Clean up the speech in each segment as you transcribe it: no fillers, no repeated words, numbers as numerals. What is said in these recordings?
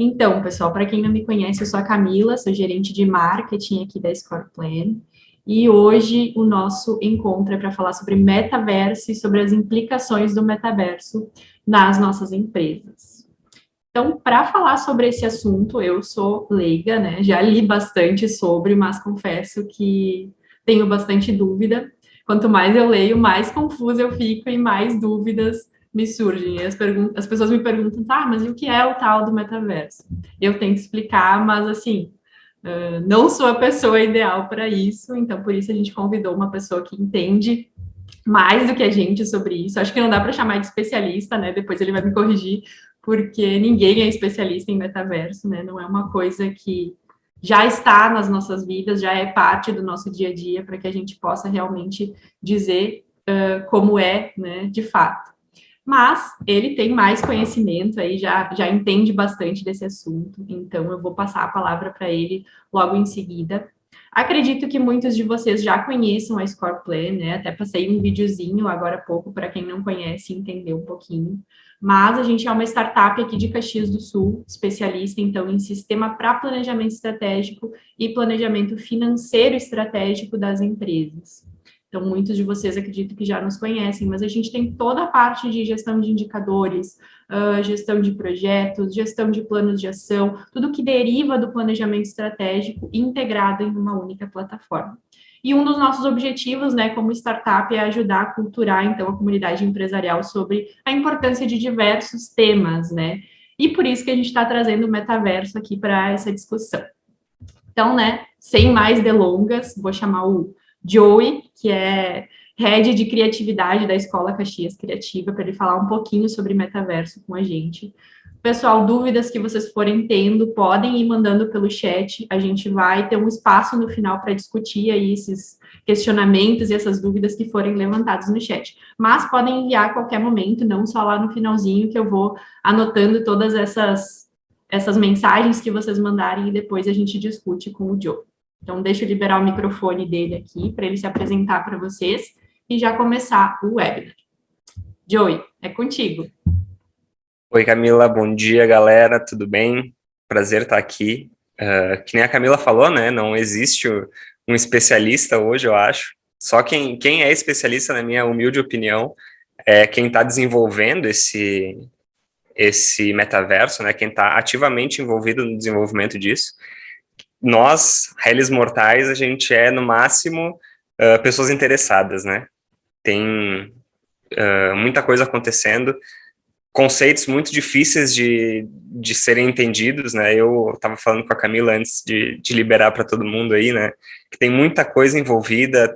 Então, pessoal, para quem não me conhece, eu sou a Camila, sou gerente de marketing aqui da Scoreplan. E hoje o nosso encontro é para falar sobre metaverso e sobre as implicações do metaverso nas nossas empresas. Então, para falar sobre esse assunto, eu sou leiga, né? Já li bastante sobre, mas confesso que tenho bastante dúvida. Quanto mais eu leio, mais confusa eu fico e mais dúvidas me surgem. E as pessoas me perguntam, tá, mas e o que é o tal do metaverso? Eu tento explicar, mas assim, não sou a pessoa ideal para isso, então por isso a gente convidou uma pessoa que entende mais do que a gente sobre isso. Acho que não dá para chamar de especialista, né? Depois ele vai me corrigir, porque ninguém é especialista em metaverso, né? Não é uma coisa que já está nas nossas vidas, já é parte do nosso dia a dia, para que a gente possa realmente dizer como é, né, de fato. Mas ele tem mais conhecimento aí, já entende bastante desse assunto, então eu vou passar a palavra para ele logo em seguida. Acredito que muitos de vocês já conheçam a Scoreplan, né? Até passei um videozinho agora há pouco para quem não conhece entender um pouquinho. Mas a gente é uma startup aqui de Caxias do Sul, especialista então em sistema para planejamento estratégico e planejamento financeiro estratégico das empresas. Então, muitos de vocês acredito que já nos conhecem, mas a gente tem toda a parte de gestão de indicadores, gestão de projetos, gestão de planos de ação, tudo que deriva do planejamento estratégico integrado em uma única plataforma. E um dos nossos objetivos, né, como startup, é ajudar a culturar, então, a comunidade empresarial sobre a importância de diversos temas, né? E por isso que a gente está trazendo o metaverso aqui para essa discussão. Então, né, sem mais delongas, vou chamar o Joey, que é head de criatividade da Escola Caxias Criativa, para ele falar um pouquinho sobre metaverso com a gente. Pessoal, dúvidas que vocês forem tendo, podem ir mandando pelo chat. A gente vai ter um espaço no final para discutir aí esses questionamentos e essas dúvidas que forem levantadas no chat. Mas podem enviar a qualquer momento, não só lá no finalzinho, que eu vou anotando todas essas mensagens que vocês mandarem e depois a gente discute com o Joe. Então, deixa eu liberar o microfone dele aqui para ele se apresentar para vocês e já começar o webinar. Joey, é contigo. Oi, Camila, bom dia, galera, tudo bem? Prazer estar aqui. Que nem a Camila falou, né, não existe um especialista hoje, eu acho. Só quem é especialista, na minha humilde opinião, é quem está desenvolvendo esse metaverso, né, quem está ativamente envolvido no desenvolvimento disso. Nós, réis mortais, a gente é, no máximo, pessoas interessadas, né? Tem muita coisa acontecendo, conceitos muito difíceis de serem entendidos, né? Eu estava falando com a Camila antes de liberar para todo mundo aí, né? Que tem muita coisa envolvida,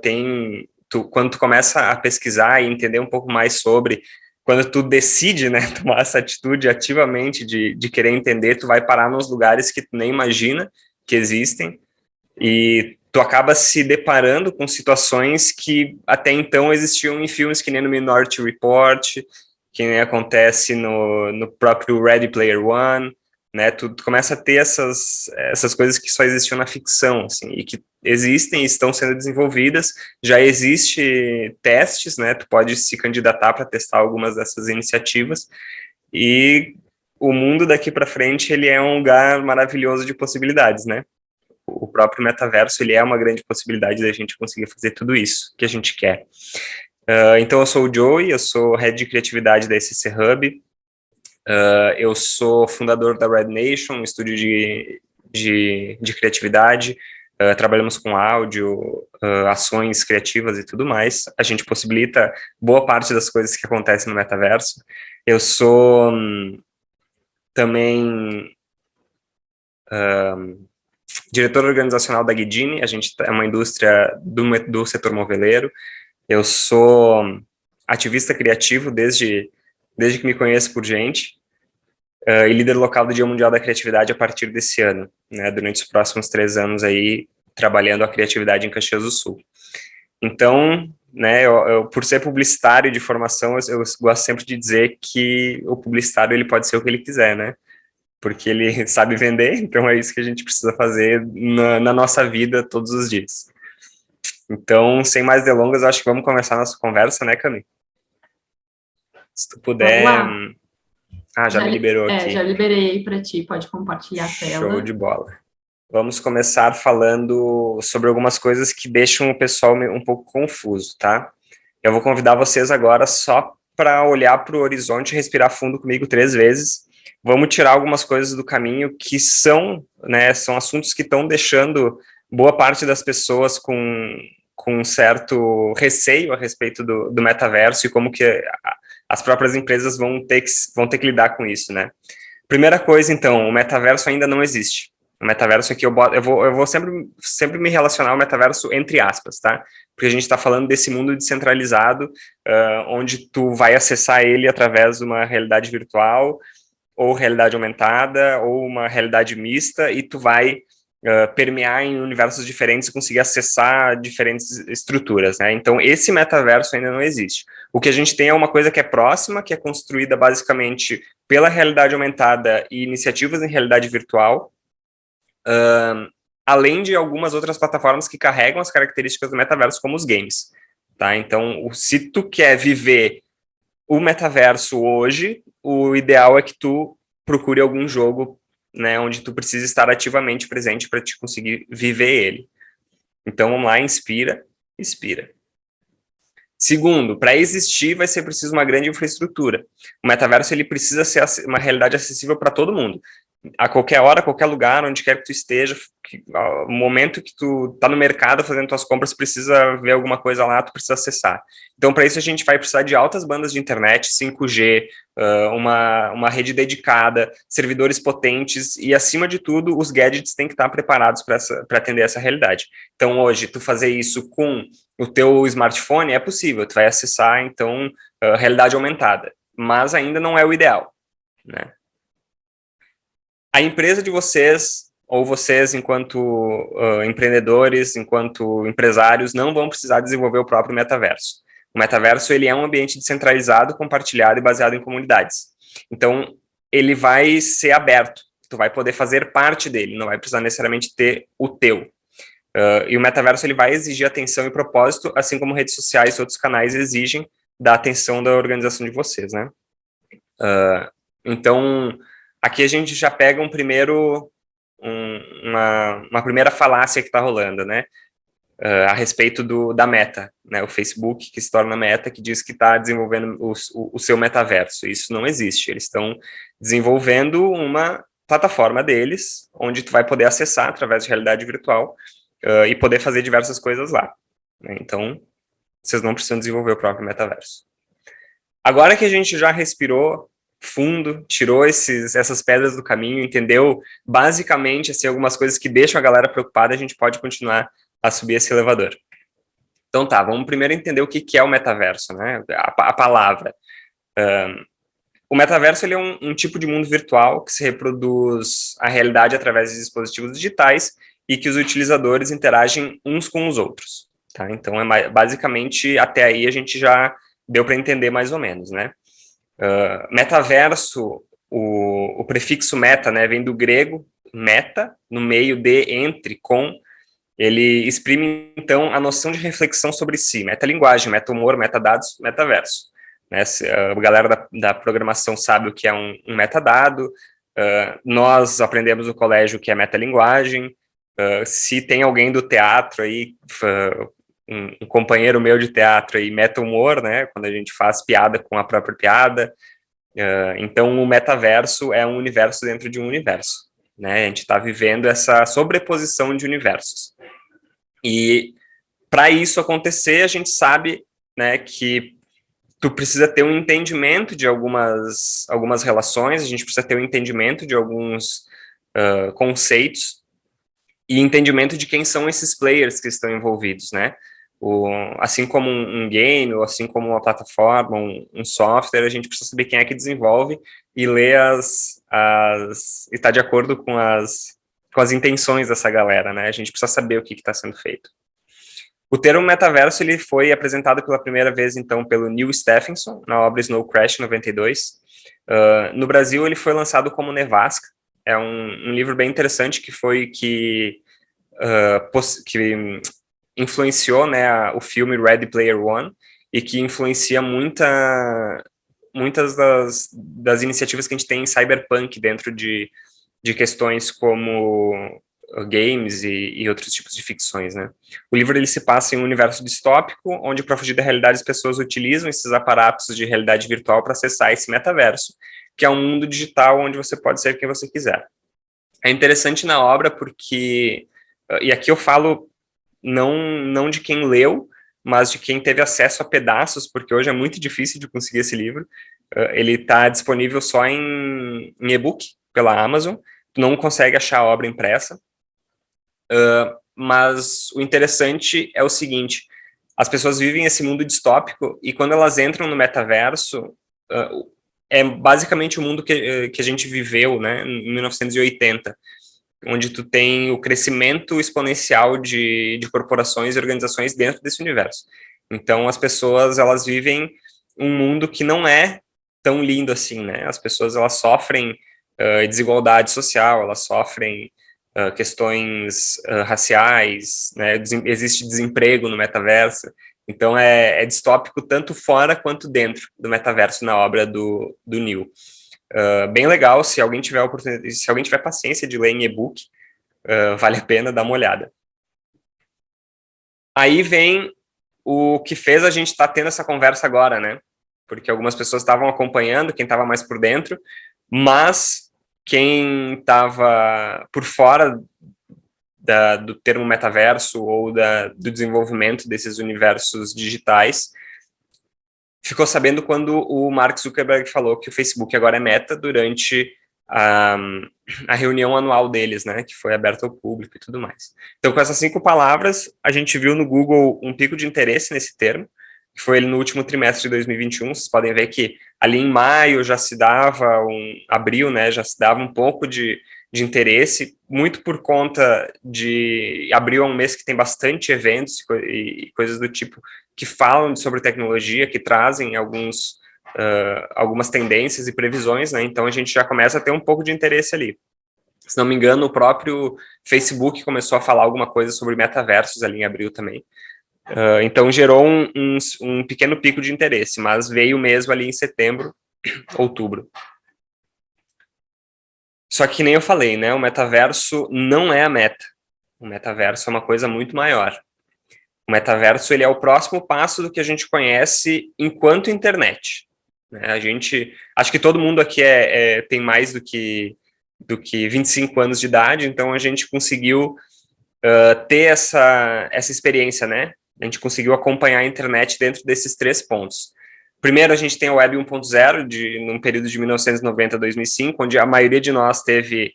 quando tu começa a pesquisar e entender um pouco mais sobre, quando tu decide, né, tomar essa atitude ativamente de querer entender, tu vai parar nos lugares que tu nem imagina que existem e tu acaba se deparando com situações que até então existiam em filmes que nem no Minority Report, que nem acontece no próprio Ready Player One, né? Tu começa a ter essas coisas que só existiam na ficção, assim, e que existem e estão sendo desenvolvidas. Já existe testes, né? Tu pode se candidatar para testar algumas dessas iniciativas e o mundo daqui para frente ele é um lugar maravilhoso de possibilidades, né? O próprio metaverso ele é uma grande possibilidade da gente conseguir fazer tudo isso que a gente quer. Então eu sou o Joey, eu sou head de criatividade da SC Hub, eu sou fundador da Red Nation, um estúdio de criatividade, trabalhamos com áudio, ações criativas e tudo mais, a gente possibilita boa parte das coisas que acontecem no metaverso. Eu sou também diretor organizacional da Guidini, a gente é uma indústria do setor moveleiro. Eu sou ativista criativo desde que me conheço por gente, e líder local do Dia Mundial da Criatividade a partir desse ano, né, durante os próximos 3 anos aí, trabalhando a criatividade em Caxias do Sul. Então, né, eu por ser publicitário de formação, eu gosto sempre de dizer que o publicitário ele pode ser o que ele quiser, né, porque ele sabe vender, então é isso que a gente precisa fazer na nossa vida todos os dias. Então, sem mais delongas, acho que vamos começar a nossa conversa, né, Cami? Se tu Vamos puder lá. Ah, já me liberou Já aqui. liberei para ti, pode compartilhar a tela. Show de bola. Vamos começar falando sobre algumas coisas que deixam o pessoal um pouco confuso, tá? Eu vou convidar vocês agora só para olhar para o horizonte e respirar fundo comigo 3 vezes. Vamos tirar algumas coisas do caminho que são, né, são assuntos que estão deixando boa parte das pessoas com um certo receio a respeito do metaverso e como que as próprias empresas vão ter que lidar com isso, né? Primeira coisa, então, o metaverso ainda não existe. O metaverso aqui, eu vou sempre me relacionar ao metaverso entre aspas, tá? Porque a gente está falando desse mundo descentralizado, onde tu vai acessar ele através de uma realidade virtual, ou realidade aumentada, ou uma realidade mista, e tu vai permear em universos diferentes e conseguir acessar diferentes estruturas, né? Então, esse metaverso ainda não existe. O que a gente tem é uma coisa que é próxima, que é construída basicamente pela realidade aumentada e iniciativas em realidade virtual, além de algumas outras plataformas que carregam as características do metaverso, como os games, tá? Então, se tu quer viver o metaverso hoje, o ideal é que tu procure algum jogo, né, onde tu precisa estar ativamente presente para te conseguir viver ele. Então, vamos lá, inspira, expira. Segundo, para existir vai ser preciso uma grande infraestrutura. O metaverso ele precisa ser uma realidade acessível para todo mundo. A qualquer hora, a qualquer lugar, onde quer que tu esteja, no momento que tu tá no mercado fazendo tuas compras, precisa ver alguma coisa lá, tu precisa acessar. Então, para isso, a gente vai precisar de altas bandas de internet, 5G, uma rede dedicada, servidores potentes e, acima de tudo, os gadgets têm que estar preparados para atender essa realidade. Então, hoje, tu fazer isso com o teu smartphone é possível, tu vai acessar, então, realidade aumentada, mas ainda não é o ideal, né? A empresa de vocês, ou vocês enquanto empreendedores, enquanto empresários, não vão precisar desenvolver o próprio metaverso. O metaverso ele é um ambiente descentralizado, compartilhado e baseado em comunidades. Então, ele vai ser aberto. Tu vai poder fazer parte dele, não vai precisar necessariamente ter o teu. E o metaverso ele vai exigir atenção e propósito, assim como redes sociais e outros canais exigem da atenção da organização de vocês, né? Então, aqui a gente já pega uma primeira falácia que está rolando, né? A respeito da Meta, né? O Facebook que se torna Meta, que diz que está desenvolvendo o seu metaverso. Isso não existe. Eles estão desenvolvendo uma plataforma deles, onde tu vai poder acessar através de realidade virtual e poder fazer diversas coisas lá, né? Então, vocês não precisam desenvolver o próprio metaverso. Agora que a gente já respirou fundo, tirou essas pedras do caminho, entendeu basicamente assim, algumas coisas que deixam a galera preocupada, a gente pode continuar a subir esse elevador. Então tá, vamos primeiro entender o que é o metaverso, né? A palavra. O metaverso ele é um tipo de mundo virtual que se reproduz a realidade através de dispositivos digitais e que os utilizadores interagem uns com os outros, tá? Então, basicamente, até aí a gente já deu para entender mais ou menos, né? Metaverso, o prefixo meta, né, vem do grego meta, no meio de, entre, com, ele exprime, então, a noção de reflexão sobre si, metalinguagem, meta-humor, metadados, metaverso. Né? A galera da programação sabe o que é um metadado, nós aprendemos no colégio o que é metalinguagem, se tem alguém do teatro aí, um companheiro meu de teatro aí, meta-humor, né, quando a gente faz piada com a própria piada. Então, o metaverso é um universo dentro de um universo, né, a gente está vivendo essa sobreposição de universos. E, para isso acontecer, a gente sabe, né, que tu precisa ter um entendimento de algumas relações, a gente precisa ter um entendimento de alguns conceitos, e entendimento de quem são esses players que estão envolvidos, né? Assim como um game, ou assim como uma plataforma, um software, a gente precisa saber quem é que desenvolve e ler está de acordo com as intenções dessa galera, né? A gente precisa saber o que está sendo feito. O termo metaverso ele foi apresentado pela primeira vez, então, pelo Neil Stephenson, na obra Snow Crash, 92. No Brasil, ele foi lançado como Nevasca. É um livro bem interessante que influenciou, né, o filme Ready Player One e que influencia muita muitas das iniciativas que a gente tem em cyberpunk dentro de questões como games e outros tipos de ficções, né? O livro ele se passa em um universo distópico, onde para fugir da realidade as pessoas utilizam esses aparatos de realidade virtual para acessar esse metaverso, que é um mundo digital onde você pode ser quem você quiser. É interessante na obra porque, e aqui eu falo não de quem leu, mas de quem teve acesso a pedaços, porque hoje é muito difícil de conseguir esse livro. Ele está disponível só em e-book pela Amazon, tu não consegue achar a obra impressa. Mas o interessante é o seguinte, as pessoas vivem esse mundo distópico e quando elas entram no metaverso, é basicamente o mundo que a gente viveu, né, em 1980, onde tu tem o crescimento exponencial de corporações e organizações dentro desse universo. Então, as pessoas, elas vivem um mundo que não é tão lindo assim, né? As pessoas, elas sofrem desigualdade social, elas sofrem questões raciais, né? Existe desemprego no metaverso. Então, é distópico tanto fora quanto dentro do metaverso na obra do Neil. Bem legal, se alguém tiver oportunidade, se alguém tiver paciência de ler em e-book, vale a pena dar uma olhada. Aí vem o que fez a gente estar tendo essa conversa agora, né? Porque algumas pessoas estavam acompanhando, quem estava mais por dentro, mas quem estava por fora do termo metaverso ou do desenvolvimento desses universos digitais ficou sabendo quando o Mark Zuckerberg falou que o Facebook agora é Meta durante a reunião anual deles, né, que foi aberta ao público e tudo mais. Então, com essas 5 palavras, a gente viu no Google um pico de interesse nesse termo, que foi ele no último trimestre de 2021. Vocês podem ver que ali em maio já se dava, abril, né, já se dava um pouco de interesse, muito por conta de abril é um mês que tem bastante eventos e coisas do tipo que falam sobre tecnologia, que trazem algumas tendências e previsões, né? Então a gente já começa a ter um pouco de interesse ali. Se não me engano, o próprio Facebook começou a falar alguma coisa sobre metaversos ali em abril também. Então gerou um pequeno pico de interesse, mas veio mesmo ali em setembro, outubro. Só que nem eu falei, né? O metaverso não é a meta. O metaverso é uma coisa muito maior. O metaverso ele é o próximo passo do que a gente conhece enquanto internet. Acho que todo mundo aqui tem mais do que 25 anos de idade, então a gente conseguiu ter essa experiência, né? A gente conseguiu acompanhar a internet dentro desses 3 pontos. Primeiro, a gente tem a Web 1.0, num período de 1990 a 2005, onde a maioria de nós teve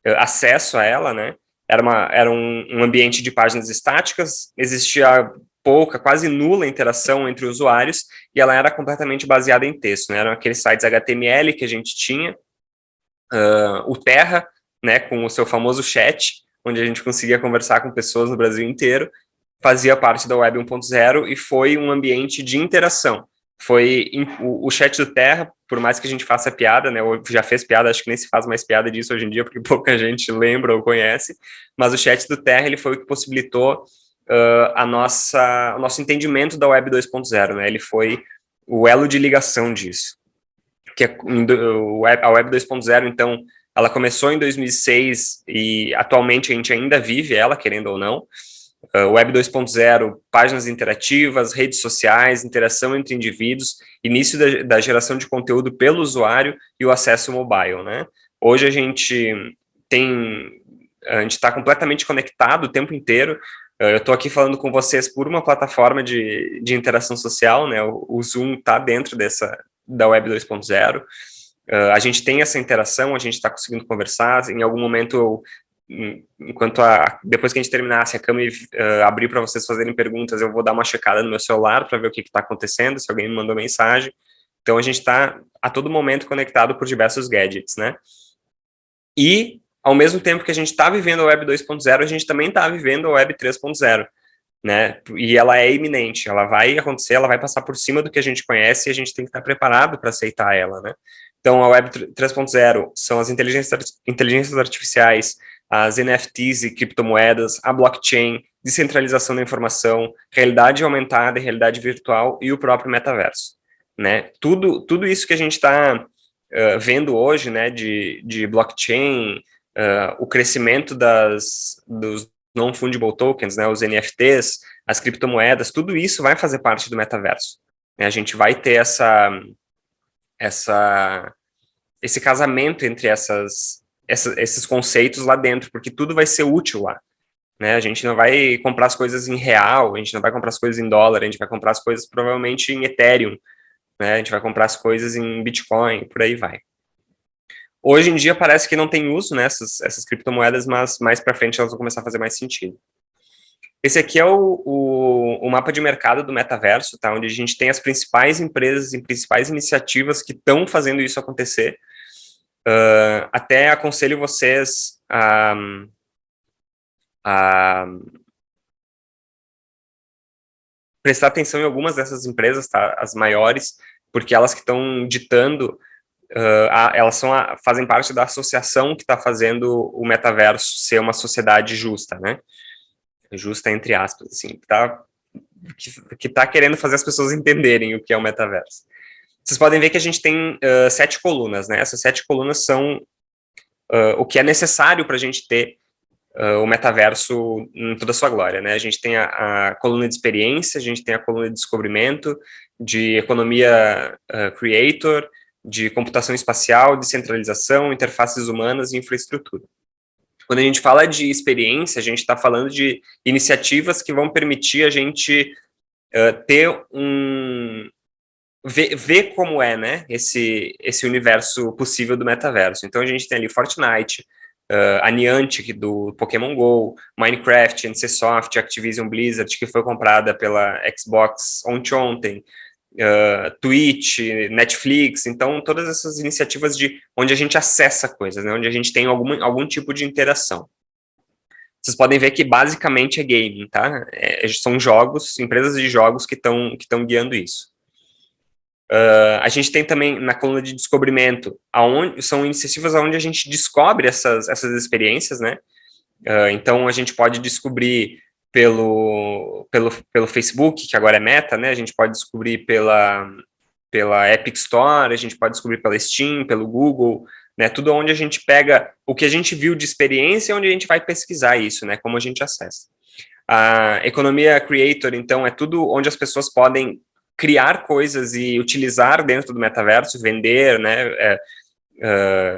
acesso a ela, né? Era um ambiente de páginas estáticas, existia pouca, quase nula interação entre usuários, e ela era completamente baseada em texto, né? Eram aqueles sites HTML que a gente tinha, o Terra, né, com o seu famoso chat, onde a gente conseguia conversar com pessoas no Brasil inteiro, fazia parte da Web 1.0 e foi um ambiente de interação. O chat do Terra, por mais que a gente faça piada, né, ou já fez piada, acho que nem se faz mais piada disso hoje em dia, porque pouca gente lembra ou conhece, mas o chat do Terra, ele foi o que possibilitou o nosso entendimento da Web 2.0, né, ele foi o elo de ligação disso. A Web 2.0, então, ela começou em 2006 e atualmente a gente ainda vive ela, querendo ou não. Web 2.0, páginas interativas, redes sociais, interação entre indivíduos, início da geração de conteúdo pelo usuário e o acesso mobile, né? Hoje a gente está completamente conectado o tempo inteiro. Eu estou aqui falando com vocês por uma plataforma de interação social, né? O Zoom está dentro da Web 2.0. A gente tem essa interação, a gente está conseguindo conversar. Em algum momento depois que a gente terminar, se a câmera abrir para vocês fazerem perguntas, eu vou dar uma checada no meu celular para ver o que está acontecendo, se alguém me mandou mensagem. Então a gente está a todo momento conectado por diversos gadgets, né? E ao mesmo tempo que a gente está vivendo a Web 2.0, a gente também está vivendo a Web 3.0, né? E ela é iminente, ela vai acontecer, ela vai passar por cima do que a gente conhece e a gente tem que estar preparado para aceitar ela, né? Então a Web 3.0 são as inteligências artificiais, as NFTs e criptomoedas, a blockchain, descentralização da informação, realidade aumentada e realidade virtual e o próprio metaverso. né? Tudo isso que a gente está vendo hoje, né, de blockchain, o crescimento dos non-fungible tokens, né, os NFTs, as criptomoedas, tudo isso vai fazer parte do metaverso. A gente vai ter esse casamento entre esses conceitos lá dentro, porque tudo vai ser útil lá. Né? A gente não vai comprar as coisas em real, a gente não vai comprar as coisas em dólar, a gente vai comprar as coisas provavelmente em Ethereum, né? A gente vai comprar as coisas em Bitcoin, por aí vai. Hoje em dia parece que não tem uso, né, essas criptomoedas, mas mais para frente elas vão começar a fazer mais sentido. Esse aqui é o mapa de mercado do metaverso, tá? Onde a gente tem as principais empresas e principais iniciativas que estão fazendo isso acontecer. Até aconselho vocês a prestar atenção em algumas dessas empresas, tá? As maiores, porque elas que estão ditando, elas fazem parte da associação que está fazendo o metaverso ser uma sociedade justa, né? Justa entre aspas, assim, que tá querendo fazer as pessoas entenderem o que é o metaverso. Vocês podem ver que a gente tem 7 colunas, né? Essas 7 colunas são o que é necessário para a gente ter o metaverso em toda a sua glória, né? A gente tem a coluna de experiência, a gente tem a coluna de descobrimento, de economia creator, de computação espacial, descentralização, interfaces humanas e infraestrutura. Quando a gente fala de experiência, a gente está falando de iniciativas que vão permitir a gente ter ver como é, né, esse universo possível do metaverso. Então a gente tem ali Fortnite, a Niantic do Pokémon GO, Minecraft, NCSoft, Activision Blizzard, que foi comprada pela Xbox ontem, Twitch, Netflix, então todas essas iniciativas onde a gente acessa coisas, né, onde a gente tem algum tipo de interação. Vocês podem ver que basicamente é gaming, tá? São jogos, empresas de jogos que estão guiando isso. A gente tem também na coluna de descobrimento, são iniciativas onde a gente descobre essas experiências, né? Então a gente pode descobrir pelo Facebook, que agora é Meta, né? A gente pode descobrir pela Epic Store, a gente pode descobrir pela Steam, pelo Google, né? Tudo onde a gente pega o que a gente viu de experiência, onde a gente vai pesquisar isso, né? Como a gente acessa. A economia creator, então, é tudo onde as pessoas podem criar coisas e utilizar dentro do metaverso, vender, né?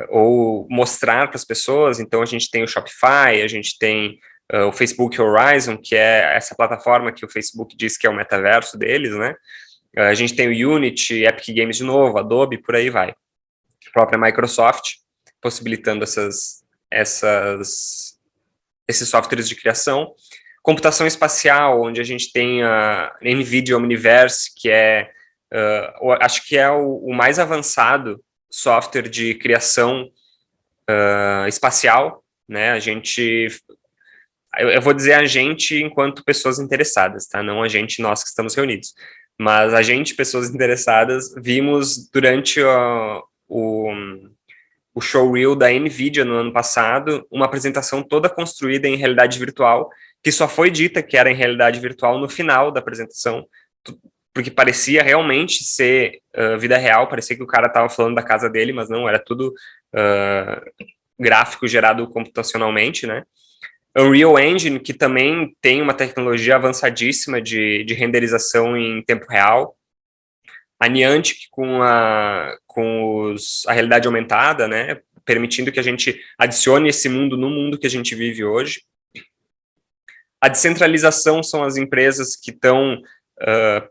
Ou mostrar para as pessoas. Então, a gente tem o Shopify, a gente tem o Facebook Horizon, que é essa plataforma que o Facebook diz que é o metaverso deles, né? A gente tem o Unity, Epic Games de novo, Adobe, por aí vai. A própria Microsoft, possibilitando esses softwares de criação. Computação espacial, onde a gente tem a NVIDIA Omniverse, que acho que é o mais avançado software de criação espacial, né? Eu vou dizer a gente enquanto pessoas interessadas, tá? Não a gente, nós que estamos reunidos. Mas a gente, pessoas interessadas, vimos durante o showreel da NVIDIA no ano passado, uma apresentação toda construída em realidade virtual, que só foi dita que era em realidade virtual no final da apresentação, porque parecia realmente ser vida real, parecia que o cara estava falando da casa dele, mas não, era tudo gráfico gerado computacionalmente, né? Unreal Engine, que também tem uma tecnologia avançadíssima de renderização em tempo real. A Niantic com a realidade aumentada, né, permitindo que a gente adicione esse mundo no mundo que a gente vive hoje. A descentralização são as empresas que estão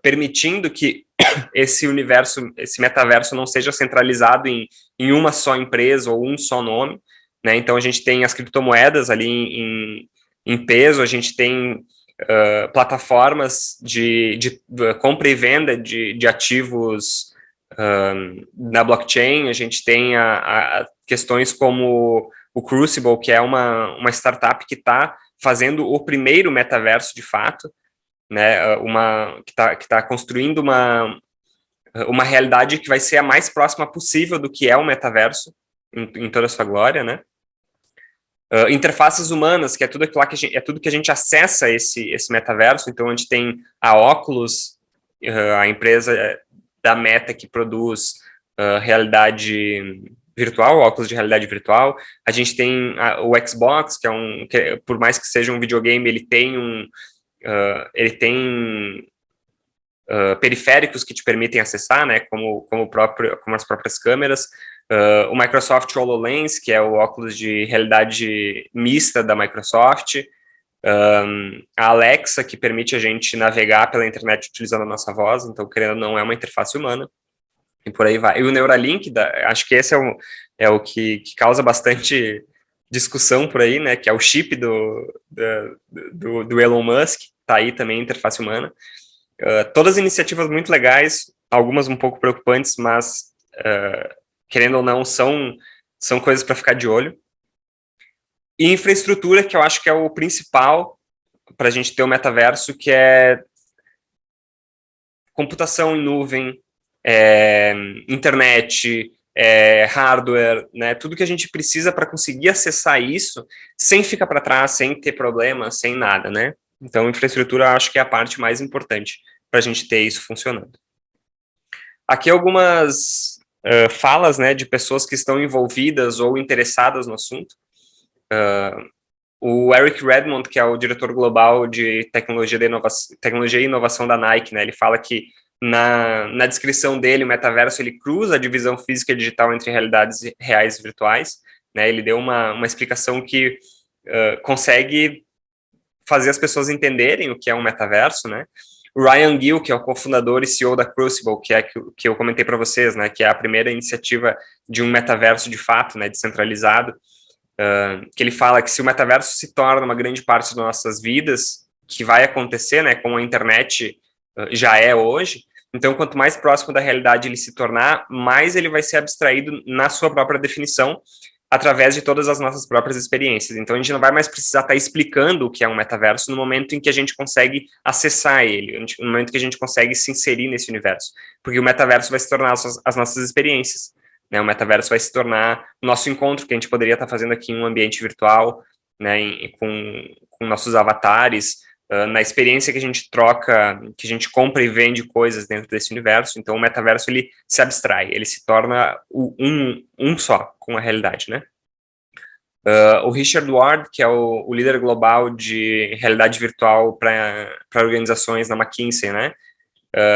permitindo que esse universo, esse metaverso não seja centralizado em uma só empresa ou um só nome, né? Então a gente tem as criptomoedas ali em peso, a gente tem plataformas de compra e venda de ativos na blockchain, a gente tem questões como o Crucible, que é uma startup que está fazendo o primeiro metaverso de fato, né, que tá construindo uma realidade que vai ser a mais próxima possível do que é o metaverso, em toda a sua glória, né? Interfaces humanas, que é tudo aquilo lá é tudo que a gente acessa esse metaverso. Então a gente tem a Oculus, a empresa da Meta, que produz realidade virtual, óculos de realidade virtual. A gente tem o Xbox, que por mais que seja um videogame, ele tem periféricos que te permitem acessar, né, como as próprias câmeras. O Microsoft HoloLens, que é o óculos de realidade mista da Microsoft. A Alexa, que permite a gente navegar pela internet utilizando a nossa voz, então, querendo ou não, é uma interface humana. E por aí vai. E o Neuralink, acho que esse é o que causa bastante discussão por aí, né, que é o chip do Elon Musk, tá aí também, interface humana. Todas iniciativas muito legais, algumas um pouco preocupantes, mas, querendo ou não, são coisas para ficar de olho. E infraestrutura, que eu acho que é o principal para a gente ter o metaverso, que é computação em nuvem, internet, hardware, né, tudo que a gente precisa para conseguir acessar isso sem ficar para trás, sem ter problema, sem nada, né? Então, infraestrutura eu acho que é a parte mais importante para a gente ter isso funcionando. Aqui algumas falas, né, de pessoas que estão envolvidas ou interessadas no assunto. O Eric Redmond, que é o diretor global de tecnologia e inovação da Nike, né, ele fala que na descrição dele, o metaverso, ele cruza a divisão física e digital entre realidades reais e virtuais, né, ele deu uma explicação que consegue fazer as pessoas entenderem o que é um metaverso, né. O Ryan Gill, que é o cofundador e CEO da Crucible, que eu comentei para vocês, né, que é a primeira iniciativa de um metaverso de fato, né, descentralizado, que ele fala que se o metaverso se torna uma grande parte das nossas vidas, que vai acontecer, né, como a internet já é hoje, então quanto mais próximo da realidade ele se tornar, mais ele vai ser abstraído na sua própria definição, através de todas as nossas próprias experiências. Então a gente não vai mais precisar estar explicando o que é um metaverso no momento em que a gente consegue acessar ele, no momento que a gente consegue se inserir nesse universo, porque o metaverso vai se tornar as nossas experiências, né? O metaverso vai se tornar o nosso encontro, que a gente poderia estar fazendo aqui em um ambiente virtual, né, com nossos avatares, na experiência que a gente troca, que a gente compra e vende coisas dentro desse universo. Então o metaverso, ele se abstrai, ele se torna um só com a realidade, né? O Richard Ward, que é o líder global de realidade virtual para organizações na McKinsey, né?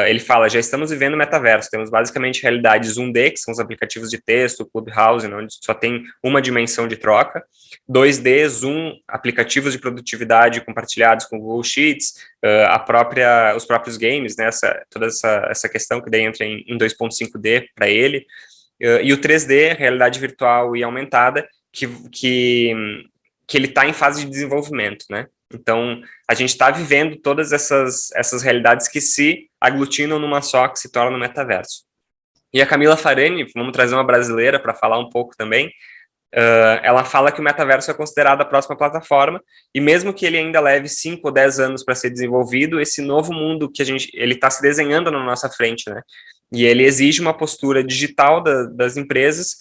Ele fala, já estamos vivendo o metaverso, temos basicamente realidades 1D, que são os aplicativos de texto, Clubhouse, onde só tem uma dimensão de troca, 2D, Zoom, aplicativos de produtividade compartilhados com Google Sheets, os próprios games, né, toda essa questão que daí entra em 2.5D para ele, e o 3D, realidade virtual e aumentada, que ele está em fase de desenvolvimento, né? Então, a gente está vivendo todas essas realidades que se aglutinam numa só, que se torna um metaverso. E a Camila Farani, vamos trazer uma brasileira para falar um pouco também, ela fala que o metaverso é considerado a próxima plataforma, e mesmo que ele ainda leve 5 ou 10 anos para ser desenvolvido, esse novo mundo que ele está se desenhando na nossa frente, né? E ele exige uma postura digital das empresas,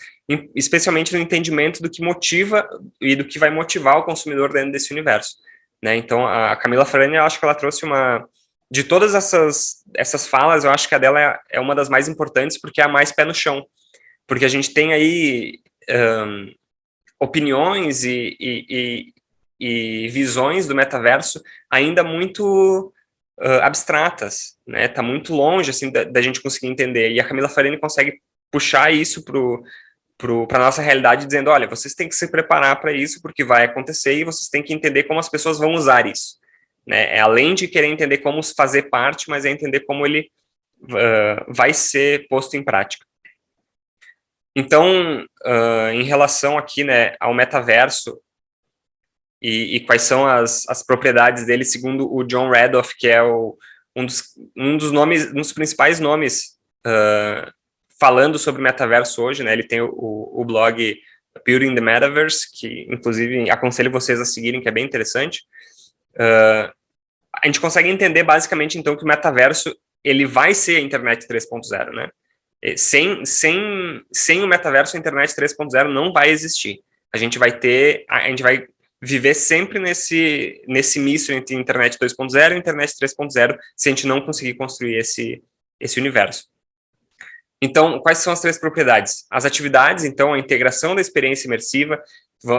especialmente no entendimento do que motiva e do que vai motivar o consumidor dentro desse universo, né? Então, a Camila Frane, eu acho que ela trouxe de todas essas falas, eu acho que a dela é uma das mais importantes, porque é a mais pé no chão. Porque a gente tem aí opiniões e visões do metaverso ainda muito abstratas, né? Tá muito longe, assim, da gente conseguir entender. E a Camila Farani consegue puxar isso para a nossa realidade, dizendo, olha, vocês têm que se preparar para isso, porque vai acontecer, e vocês têm que entender como as pessoas vão usar isso, né? Além de querer entender como fazer parte, mas é entender como ele vai ser posto em prática. Então, em relação aqui, né, ao metaverso, e quais são as propriedades dele, segundo o John Radoff, que é um dos principais nomes falando sobre metaverso hoje, né? Ele tem o blog Building the Metaverse, que inclusive aconselho vocês a seguirem, que é bem interessante. A gente consegue entender basicamente então que o metaverso ele vai ser a internet 3.0, né? Sem o metaverso, a internet 3.0 não vai existir. A gente vai viver sempre nesse misto entre internet 2.0 e internet 3.0, se a gente não conseguir construir esse universo. Então, quais são as 3 propriedades? As atividades, então, a integração da experiência imersiva,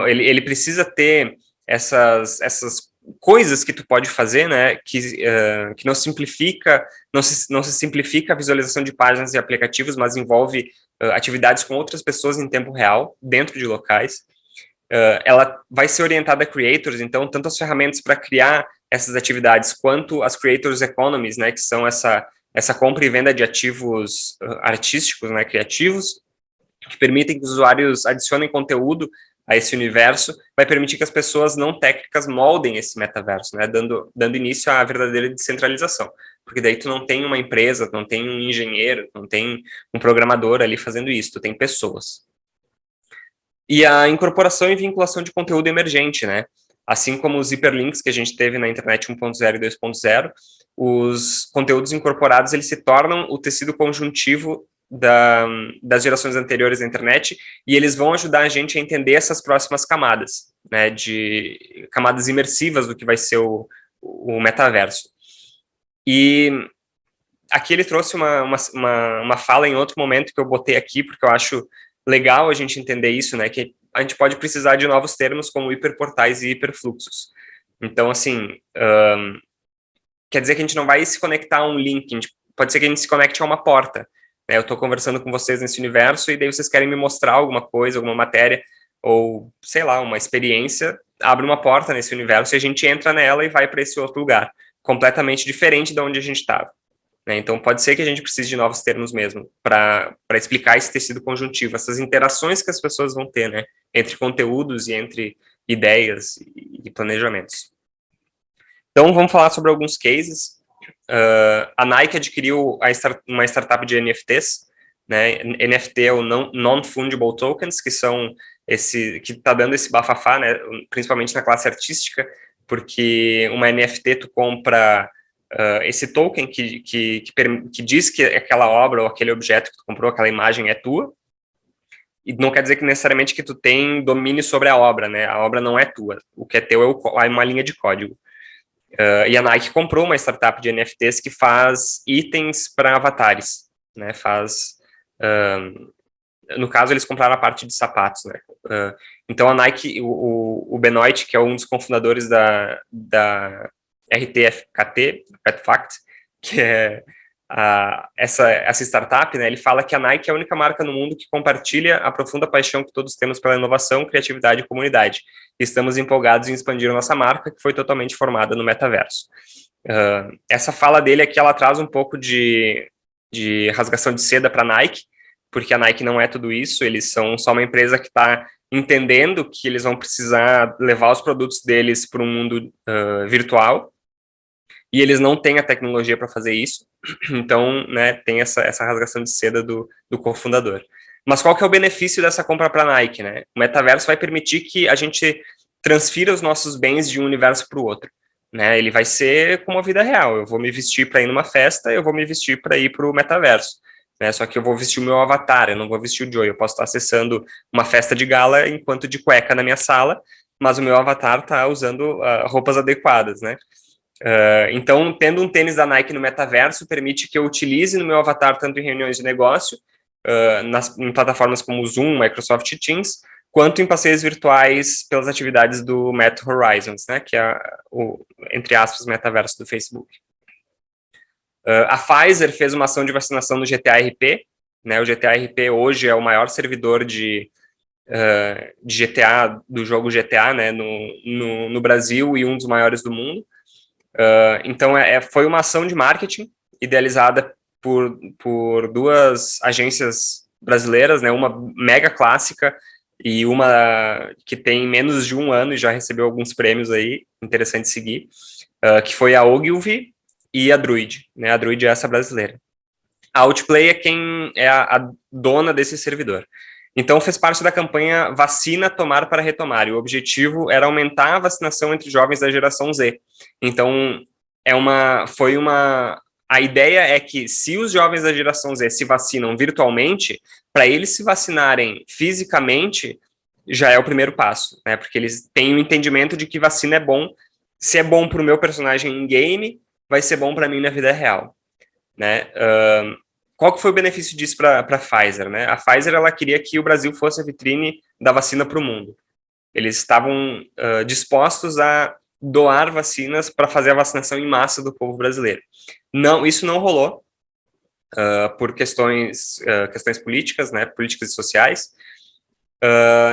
ele precisa ter essas coisas que tu pode fazer, né, que não simplifica, não se simplifica a visualização de páginas e aplicativos, mas envolve atividades com outras pessoas em tempo real, dentro de locais. Ela vai ser orientada a creators, então, tanto as ferramentas para criar essas atividades, quanto as creators economies, né, que são essa compra e venda de ativos artísticos, né, criativos, que permitem que os usuários adicionem conteúdo a esse universo, vai permitir que as pessoas não técnicas moldem esse metaverso, né, dando início à verdadeira descentralização, porque daí tu não tem uma empresa, não tem um engenheiro, não tem um programador ali fazendo isso, tu tem pessoas. E a incorporação e vinculação de conteúdo emergente, né, assim como os hiperlinks que a gente teve na internet 1.0 e 2.0, os conteúdos incorporados, eles se tornam o tecido conjuntivo das gerações anteriores da internet, e eles vão ajudar a gente a entender essas próximas camadas, né, de camadas imersivas do que vai ser o metaverso. E aqui ele trouxe uma fala em outro momento que eu botei aqui, porque eu acho legal a gente entender isso, né, que a gente pode precisar de novos termos como hiperportais e hiperfluxos. Então, assim, quer dizer que a gente não vai se conectar a um link, pode ser que a gente se conecte a uma porta. Eu estou conversando com vocês nesse universo e daí vocês querem me mostrar alguma coisa, alguma matéria, ou, sei lá, uma experiência, abre uma porta nesse universo e a gente entra nela e vai para esse outro lugar, completamente diferente de onde a gente estava. Então, pode ser que a gente precise de novos termos mesmo, para explicar esse tecido conjuntivo, essas interações que as pessoas vão ter, né, entre conteúdos e entre ideias e planejamentos. Então, vamos falar sobre alguns cases. A Nike adquiriu uma startup de NFTs, né? NFT é o Non-Fungible Tokens, que são que está dando esse bafafá, né? Principalmente na classe artística, porque uma NFT tu compra esse token que diz que aquela obra ou aquele objeto que tu comprou, aquela imagem é tua, e não quer dizer que necessariamente que tu tem domínio sobre a obra, né? A obra não é tua, o que é teu é uma linha de código. E a Nike comprou uma startup de NFTs que faz itens para avatares, né? No caso, eles compraram a parte de sapatos, né? Então, a Nike, o Benoit, que é um dos cofundadores da RTFKT, Artifact, que é essa startup, né? Ele fala que a Nike é a única marca no mundo que compartilha a profunda paixão que todos temos pela inovação, criatividade e comunidade. Estamos empolgados em expandir a nossa marca, que foi totalmente formada no metaverso. Essa fala dele aqui, ela traz um pouco de rasgação de seda para a Nike, porque a Nike não é tudo isso, eles são só uma empresa que está entendendo que eles vão precisar levar os produtos deles para um mundo virtual, e eles não têm a tecnologia para fazer isso, então, né, tem essa rasgação de seda do cofundador. Mas qual que é o benefício dessa compra para a Nike, né? O metaverso vai permitir que a gente transfira os nossos bens de um universo para o outro, né? Ele vai ser como a vida real, eu vou me vestir para ir numa festa, eu vou me vestir para ir para o metaverso, né? Só que eu vou vestir o meu avatar, eu não vou vestir o Joe, eu posso estar acessando uma festa de gala enquanto de cueca na minha sala, mas o meu avatar está usando roupas adequadas, né? Então, tendo um tênis da Nike no metaverso permite que eu utilize no meu avatar tanto em reuniões de negócio, em plataformas como Zoom, Microsoft Teams, quanto em passeios virtuais pelas atividades do Meta Horizons, né, que é entre aspas, metaverso do Facebook. A Pfizer fez uma ação de vacinação no GTA-RP, né, o GTA-RP hoje é o maior servidor de GTA, do jogo GTA, né, no Brasil e um dos maiores do mundo. Então, foi uma ação de marketing idealizada por duas agências brasileiras, né, uma mega clássica e uma que tem menos de um ano e já recebeu alguns prêmios aí, interessante seguir, que foi a Ogilvy e a Druid, né, a Druid é essa brasileira. A Outplay é quem é a dona desse servidor. Então, fez parte da campanha Vacina Tomar para Retomar, e o objetivo era aumentar a vacinação entre jovens da geração Z. Então, a ideia é que se os jovens da geração Z se vacinam virtualmente, para eles se vacinarem fisicamente, já é o primeiro passo, né? Porque eles têm o entendimento de que vacina é bom. Se é bom para o meu personagem em game, vai ser bom para mim na vida real, né? qual que foi o benefício disso para a Pfizer, né? A Pfizer, ela queria que o Brasil fosse a vitrine da vacina para o mundo. Eles estavam dispostos a doar vacinas para fazer a vacinação em massa do povo brasileiro. Não, isso não rolou por questões políticas, né, políticas e sociais.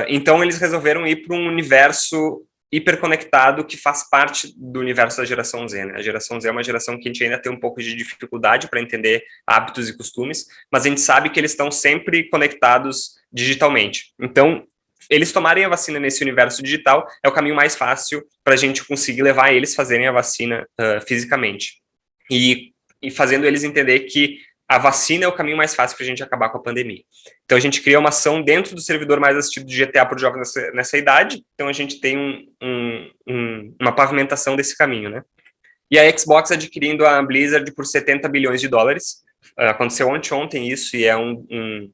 Então eles resolveram ir para um universo hiperconectado que faz parte do universo da geração Z, né? A geração Z é uma geração que a gente ainda tem um pouco de dificuldade para entender hábitos e costumes, mas a gente sabe que eles estão sempre conectados digitalmente. Então, eles tomarem a vacina nesse universo digital é o caminho mais fácil para a gente conseguir levar eles fazerem a vacina fisicamente. E fazendo eles entender que a vacina é o caminho mais fácil para a gente acabar com a pandemia. Então, a gente cria uma ação dentro do servidor mais assistido de GTA por jovens nessa idade. Então, a gente tem uma pavimentação desse caminho, né? E a Xbox adquirindo a Blizzard por 70 bilhões de dólares. Aconteceu ontem isso, e é um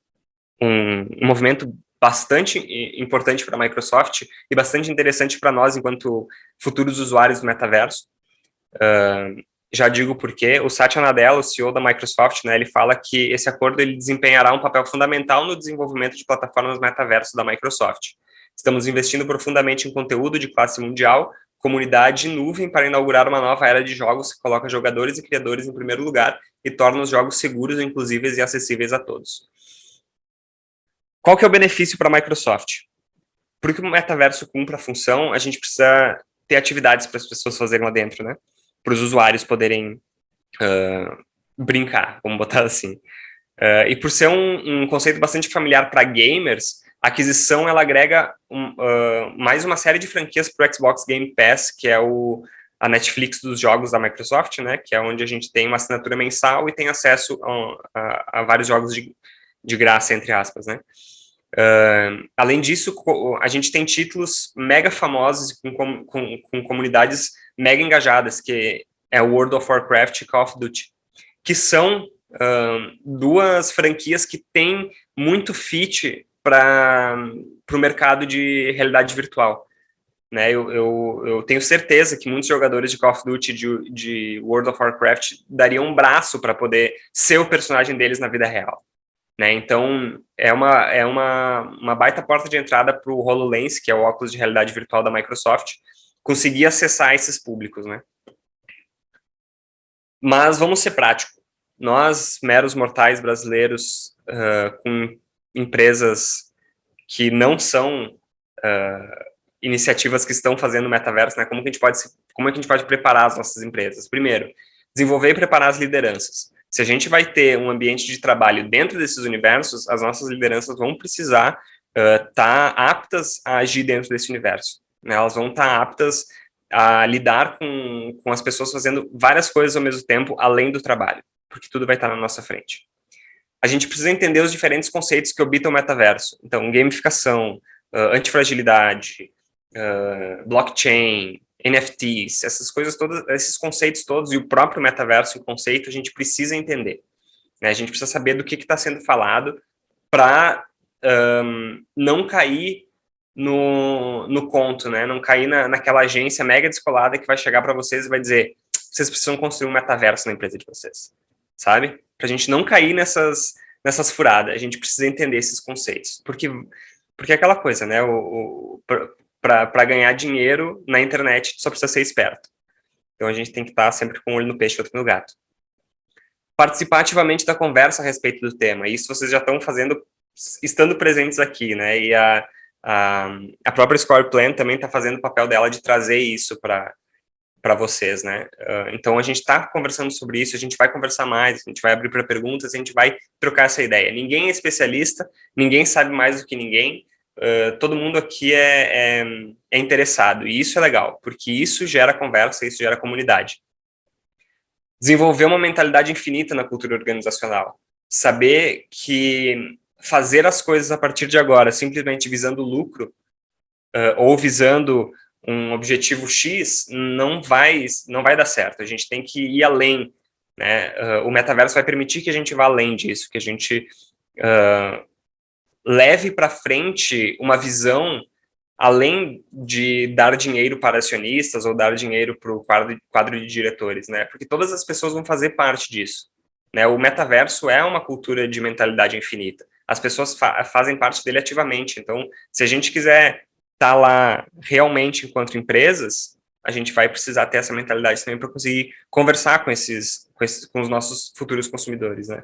movimento bastante importante para a Microsoft e bastante interessante para nós, enquanto futuros usuários do metaverso. Já digo porque o Satya Nadella, o CEO da Microsoft, né, ele fala que esse acordo ele desempenhará um papel fundamental no desenvolvimento de plataformas metaverso da Microsoft. Estamos investindo profundamente em conteúdo de classe mundial, comunidade e nuvem para inaugurar uma nova era de jogos que coloca jogadores e criadores em primeiro lugar e torna os jogos seguros, inclusíveis e acessíveis a todos. Qual que é o benefício para a Microsoft? Porque o metaverso cumpra a função, a gente precisa ter atividades para as pessoas fazerem lá dentro, né? Para os usuários poderem brincar, vamos botar assim. E por ser um conceito bastante familiar para gamers, a aquisição ela agrega mais uma série de franquias para o Xbox Game Pass, que é a Netflix dos jogos da Microsoft, né? Que é onde a gente tem uma assinatura mensal e tem acesso a vários jogos de graça, entre aspas, né? Além disso, a gente tem títulos mega famosos com comunidades mega engajadas, que é o World of Warcraft e Call of Duty, que são duas franquias que têm muito fit para o mercado de realidade virtual. Né? Eu tenho certeza que muitos jogadores de Call of Duty de World of Warcraft dariam um braço para poder ser o personagem deles na vida real. Né? Então, é uma baita porta de entrada para o HoloLens, que é o óculos de realidade virtual da Microsoft, conseguir acessar esses públicos, né? Mas vamos ser práticos. Nós, meros mortais brasileiros, com empresas que não são iniciativas que estão fazendo metaverso, né? Como é que a gente pode preparar as nossas empresas? Primeiro, desenvolver e preparar as lideranças. Se a gente vai ter um ambiente de trabalho dentro desses universos, as nossas lideranças vão precisar estar aptas a agir dentro desse universo. Né? Elas vão estar aptas a lidar com as pessoas fazendo várias coisas ao mesmo tempo, além do trabalho, porque tudo vai estar na nossa frente. A gente precisa entender os diferentes conceitos que habitam o metaverso. Então, gamificação, antifragilidade, blockchain, NFTs, essas coisas todas, esses conceitos todos e o próprio metaverso em conceito, a gente precisa entender. Né? A gente precisa saber do que está sendo falado para não cair no conto, né? Não cair naquela agência mega descolada que vai chegar para vocês e vai dizer: vocês precisam construir um metaverso na empresa de vocês, sabe? Para a gente não cair nessas furadas, a gente precisa entender esses conceitos, porque é aquela coisa, né? Para ganhar dinheiro na internet, só precisa ser esperto. Então, a gente tem que estar sempre com um olho no peixe e outro no gato. Participar ativamente da conversa a respeito do tema. Isso vocês já estão fazendo, estando presentes aqui, né? E a própria Score Plan também está fazendo o papel dela de trazer isso para vocês, né? Então, a gente está conversando sobre isso, a gente vai conversar mais, a gente vai abrir para perguntas, a gente vai trocar essa ideia. Ninguém é especialista, ninguém sabe mais do que ninguém, todo mundo aqui é interessado, e isso é legal, porque isso gera conversa, isso gera comunidade. Desenvolver uma mentalidade infinita na cultura organizacional. Saber que fazer as coisas a partir de agora, simplesmente visando lucro, ou visando um objetivo X, não vai dar certo. A gente tem que ir além. Né? O metaverso vai permitir que a gente vá além disso, que a gente leve para frente uma visão além de dar dinheiro para acionistas ou dar dinheiro para o quadro de diretores, né? Porque todas as pessoas vão fazer parte disso. né? O metaverso é uma cultura de mentalidade infinita. As pessoas fazem parte dele ativamente. Então, se a gente quiser estar lá realmente enquanto empresas, a gente vai precisar ter essa mentalidade também para conseguir conversar com os nossos futuros consumidores, né?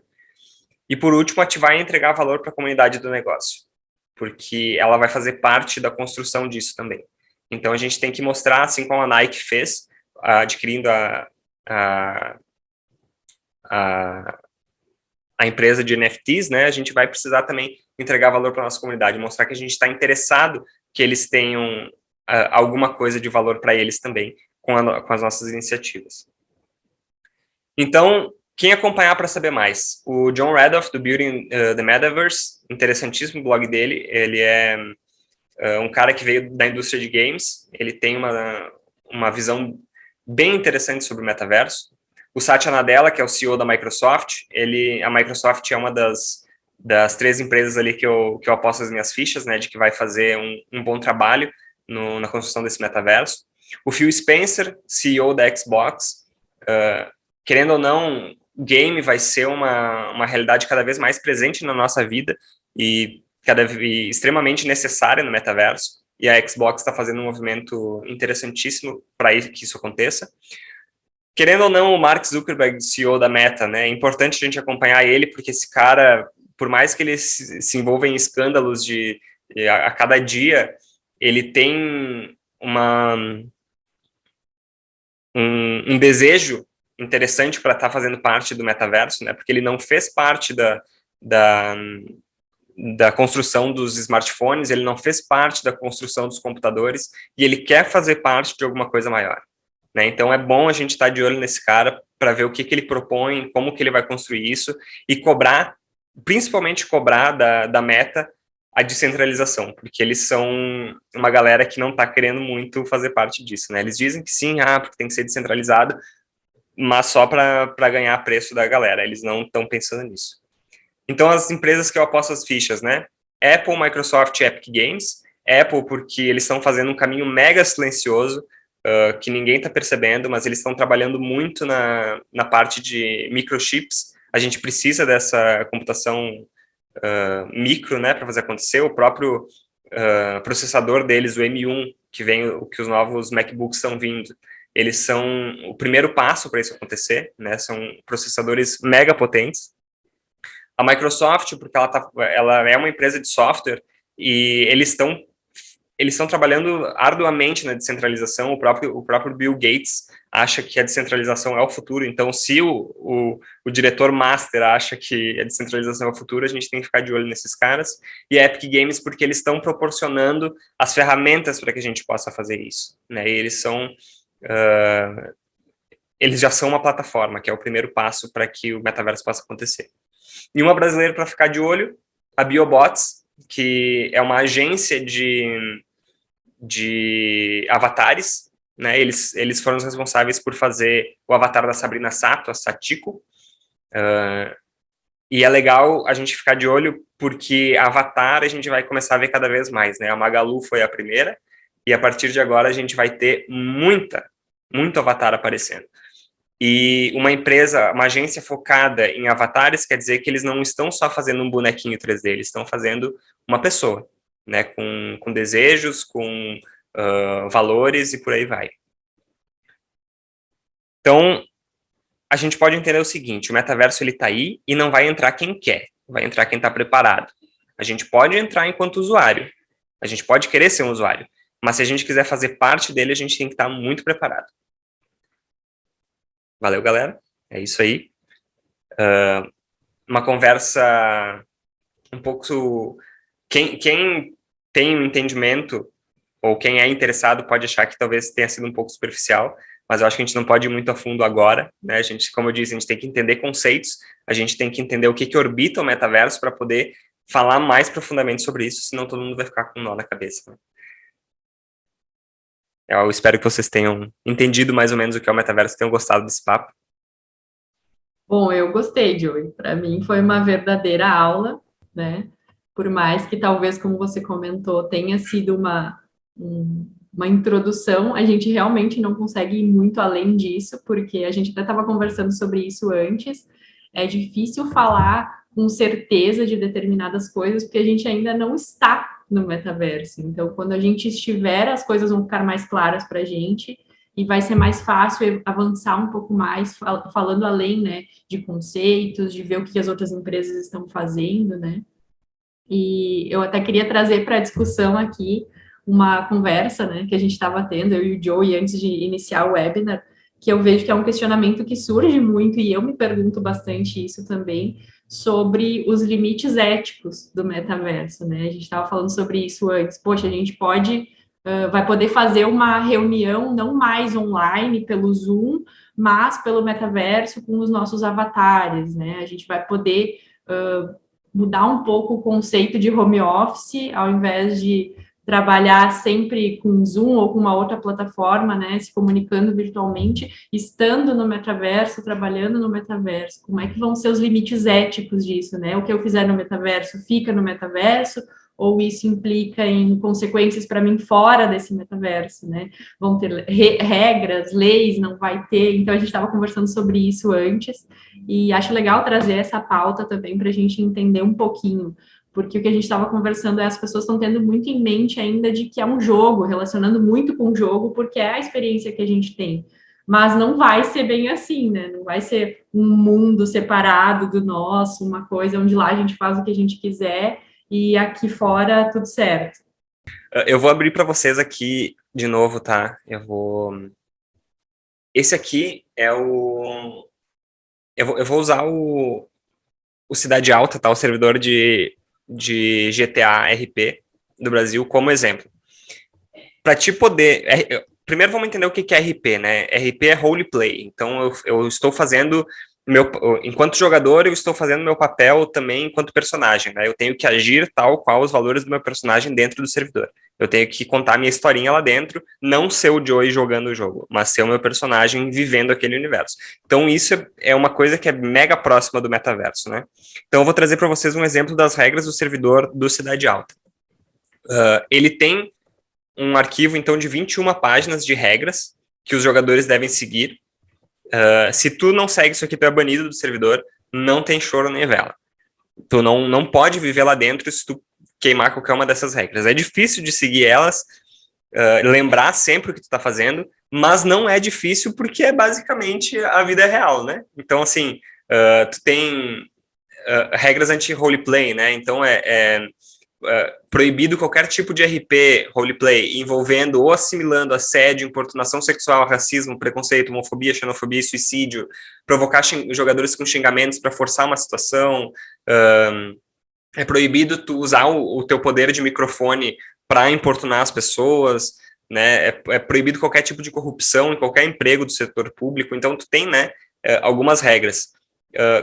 E por último, ativar e entregar valor para a comunidade do negócio, porque ela vai fazer parte da construção disso também. Então a gente tem que mostrar, assim como a Nike fez, adquirindo a, a, a empresa de NFTs, né? A gente vai precisar também entregar valor para a nossa comunidade, mostrar que a gente está interessado que eles tenham alguma coisa de valor para eles também com as nossas iniciativas. Então, quem acompanhar para saber mais? O John Radoff, do Building the Metaverse, interessantíssimo o blog dele. Ele é um cara que veio da indústria de games. Ele tem uma visão bem interessante sobre o metaverso. O Satya Nadella, que é o CEO da Microsoft, a Microsoft é uma das 3 empresas ali que eu aposto as minhas fichas, né, de que vai fazer um bom trabalho na construção desse metaverso. O Phil Spencer, CEO da Xbox, querendo ou não, game vai ser uma realidade cada vez mais presente na nossa vida e extremamente necessária no metaverso. E a Xbox está fazendo um movimento interessantíssimo para que isso aconteça. Querendo ou não, o Mark Zuckerberg, CEO da Meta, né? É importante a gente acompanhar ele, porque esse cara, por mais que ele se envolva em escândalos a cada dia, ele tem um desejo interessante para estar fazendo parte do metaverso, né? Porque ele não fez parte da construção dos smartphones, ele não fez parte da construção dos computadores, e ele quer fazer parte de alguma coisa maior, né? Então é bom a gente estar de olho nesse cara para ver o que ele propõe, como que ele vai construir isso, e principalmente cobrar da Meta a descentralização, porque eles são uma galera que não está querendo muito fazer parte disso, né? Eles dizem que sim, porque tem que ser descentralizado, mas só para ganhar preço da galera, eles não estão pensando nisso. Então, as empresas que eu aposto as fichas, né? Apple, Microsoft e Epic Games. Apple, porque eles estão fazendo um caminho mega silencioso, que ninguém está percebendo, mas eles estão trabalhando muito na parte de microchips. A gente precisa dessa computação micro, né, para fazer acontecer. O próprio processador deles, o M1, que os novos MacBooks estão vindo, eles são o primeiro passo para isso acontecer, né? São processadores mega potentes. A Microsoft, porque ela é uma empresa de software e eles estão trabalhando arduamente na descentralização. O próprio Bill Gates acha que a descentralização é o futuro. Então, se o diretor master acha que a descentralização é o futuro, a gente tem que ficar de olho nesses caras. E a Epic Games, porque eles estão proporcionando as ferramentas para que a gente possa fazer isso, né? E eles já são uma plataforma, que é o primeiro passo para que o metaverso possa acontecer. E uma brasileira para ficar de olho, a Biobots, que é uma agência de avatares, né? Eles foram os responsáveis por fazer o avatar da Sabrina Sato, a Satiko. E é legal a gente ficar de olho, porque avatar a gente vai começar a ver cada vez mais, né? A Magalu foi a primeira, e a partir de agora a gente vai ter muito avatar aparecendo. E uma agência focada em avatares, quer dizer que eles não estão só fazendo um bonequinho 3D, eles estão fazendo uma pessoa, né, com desejos, com valores e por aí vai. Então, a gente pode entender o seguinte: o metaverso ele está aí e não vai entrar quem quer, vai entrar quem está preparado. A gente pode entrar enquanto usuário, a gente pode querer ser um usuário, mas se a gente quiser fazer parte dele, a gente tem que estar muito preparado. Valeu, galera. É isso aí. Uma conversa um pouco... Quem tem um entendimento, ou quem é interessado, pode achar que talvez tenha sido um pouco superficial, mas eu acho que a gente não pode ir muito a fundo agora, né? Como eu disse, a gente tem que entender conceitos, a gente tem que entender o que orbita o metaverso para poder falar mais profundamente sobre isso, senão todo mundo vai ficar com um nó na cabeça, né? Eu espero que vocês tenham entendido mais ou menos o que é o metaverso, tenham gostado desse papo. Bom, eu gostei, Joey. Para mim foi uma verdadeira aula, né? Por mais que talvez, como você comentou, tenha sido uma introdução, a gente realmente não consegue ir muito além disso, porque a gente até estava conversando sobre isso antes, é difícil falar com certeza de determinadas coisas, porque a gente ainda não está no metaverso. Então, quando a gente estiver, as coisas vão ficar mais claras para a gente e vai ser mais fácil avançar um pouco mais, falando além, né, de conceitos, de ver o que as outras empresas estão fazendo, né? E eu até queria trazer para a discussão aqui uma conversa, né, que a gente estava tendo, eu e o Joey, antes de iniciar o webinar, que eu vejo que é um questionamento que surge muito, e eu me pergunto bastante isso também, sobre os limites éticos do metaverso, né? A gente estava falando sobre isso antes. Poxa, a gente vai poder fazer uma reunião não mais online pelo Zoom, mas pelo metaverso com os nossos avatares, né? A gente vai poder mudar um pouco o conceito de home office, ao invés de trabalhar sempre com Zoom ou com uma outra plataforma, né, se comunicando virtualmente, estando no metaverso, trabalhando no metaverso. Como é que vão ser os limites éticos disso, né? O que eu fizer no metaverso fica no metaverso, ou isso implica em consequências para mim fora desse metaverso, né? Vão ter regras, leis, não vai ter. Então, a gente estava conversando sobre isso antes, e acho legal trazer essa pauta também para a gente entender um pouquinho, porque o que a gente estava conversando é as pessoas estão tendo muito em mente ainda de que é um jogo, relacionando muito com o jogo, porque é a experiência que a gente tem. Mas não vai ser bem assim, né? Não vai ser um mundo separado do nosso, uma coisa onde lá a gente faz o que a gente quiser e aqui fora tudo certo. Eu vou abrir para vocês aqui de novo, tá? Esse aqui é o... Eu vou usar o Cidade Alta, tá? O servidor de GTA RP do Brasil como exemplo. Para te poder... Primeiro vamos entender o que é RP, né? RP é roleplay. Então eu estou fazendo... enquanto jogador, eu estou fazendo meu papel também enquanto personagem, né? Eu tenho que agir tal qual os valores do meu personagem dentro do servidor. Eu tenho que contar minha historinha lá dentro, não ser o Joey jogando o jogo, mas ser o meu personagem vivendo aquele universo. Então isso é uma coisa que é mega próxima do metaverso, né? Então eu vou trazer para vocês um exemplo das regras do servidor do Cidade Alta. Ele tem um arquivo, então, de 21 páginas de regras que os jogadores devem seguir. Se tu não segue isso aqui, tu é banido do servidor, não tem choro nem vela. Tu não pode viver lá dentro se tu queimar qualquer uma dessas regras. É difícil de seguir elas, lembrar sempre o que tu tá fazendo, mas não é difícil porque é basicamente a vida real, né? Então, assim, tu tem regras anti-roleplay, né? Então, proibido qualquer tipo de RP, roleplay, envolvendo ou assimilando assédio, importunação sexual, racismo, preconceito, homofobia, xenofobia e suicídio, provocar jogadores com xingamentos para forçar uma situação, é proibido tu usar o teu poder de microfone para importunar as pessoas, né? É proibido qualquer tipo de corrupção em qualquer emprego do setor público. Então tu tem, né, algumas regras.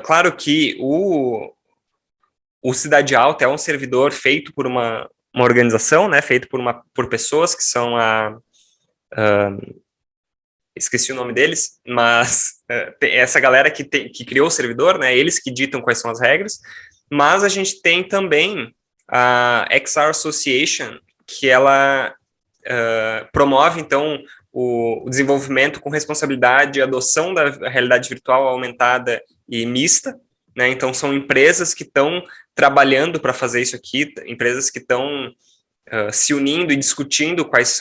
Claro que o Cidade Alta é um servidor feito por uma organização, né, feito por pessoas que são esqueci o nome deles, mas essa galera que criou o servidor, né, eles que ditam quais são as regras, mas a gente tem também a XR Association, que ela promove, então, o desenvolvimento com responsabilidade, adoção da realidade virtual aumentada e mista, né? Então, são empresas que estão trabalhando para fazer isso aqui, empresas que estão se unindo e discutindo quais